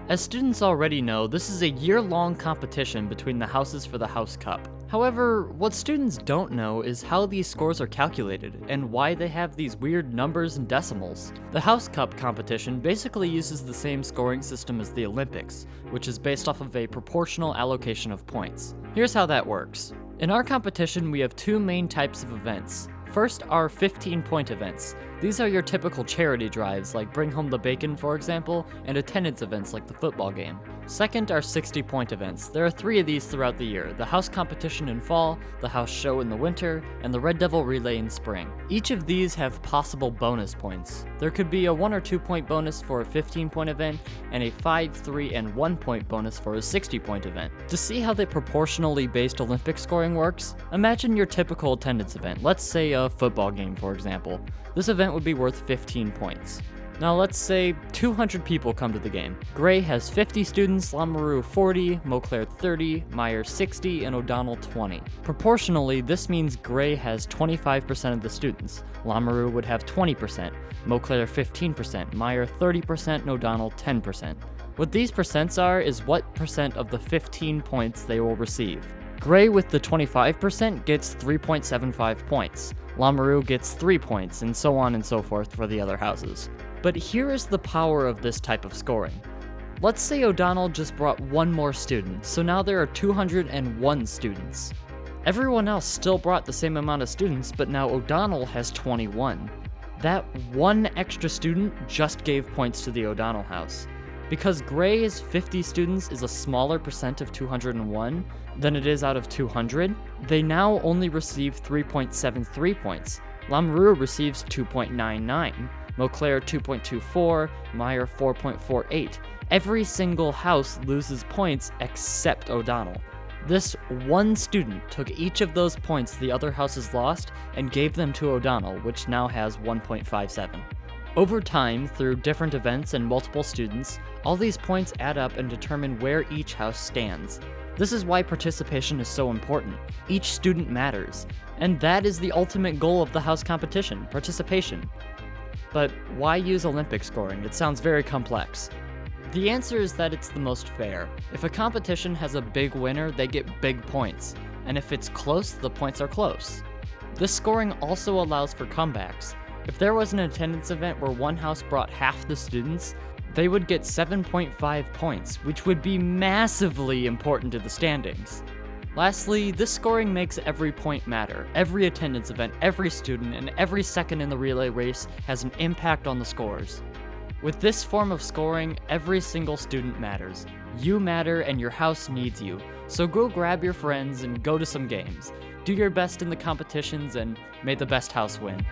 As students already know, this is a year-long competition between the houses for the House Cup. However, what students don't know is how these scores are calculated, and why they have these weird numbers and decimals. The House Cup competition basically uses the same scoring system as the Olympics, which is based off of a proportional allocation of points. Here's how that works. In our competition, we have two main types of events. First are 15-point events. These are your typical charity drives, like Bring Home the Bacon, for example, and attendance events like the football game. Second are 60-point events. There are 3 of these throughout the year: the house competition in fall, the house show in the winter, and the Red Devil Relay in spring. Each of these have possible bonus points. There could be a 1 or 2 point bonus for a 15-point event, and a 5, 3, and 1 point bonus for a 60-point event. To see how the proportionally based Olympic scoring works, imagine your typical attendance event, let's say a football game for example. This event would be worth 15 points. Now let's say 200 people come to the game. Gray has 50 students, Lamoureux 40, Mauclair 30, Meyer 60, and O'Donnell 20. Proportionally, this means Gray has 25% of the students. Lamoureux would have 20%, Mauclair 15%, Meyer 30%, and O'Donnell 10%. What these percents are is what percent of the 15 points they will receive. Gray with the 25% gets 3.75 points. Lamoureux gets 3 points, and so on and so forth for the other houses. But here is the power of this type of scoring. Let's say O'Donnell just brought 1 more student, so now there are 201 students. Everyone else still brought the same amount of students, but now O'Donnell has 21. That 1 extra student just gave points to the O'Donnell house. Because Gray's 50 students is a smaller percent of 201 than it is out of 200, they now only receive 3.73 points. Lamoureux receives 2.99, Mauclair 2.24, Meyer 4.48. Every single house loses points except O'Donnell. This 1 student took each of those points the other houses lost and gave them to O'Donnell, which now has 1.57. Over time, through different events and multiple students, all these points add up and determine where each house stands. This is why participation is so important. Each student matters. And that is the ultimate goal of the house competition, participation. But why use Olympic scoring? It sounds very complex. The answer is that it's the most fair. If a competition has a big winner, they get big points. And if it's close, the points are close. This scoring also allows for comebacks. If there was an attendance event where one house brought half the students, they would get 7.5 points, which would be massively important to the standings. Lastly, this scoring makes every point matter. Every attendance event, every student, and every second in the relay race has an impact on the scores. With this form of scoring, every single student matters. You matter and your house needs you. So go grab your friends and go to some games. Do your best in the competitions and may the best house win.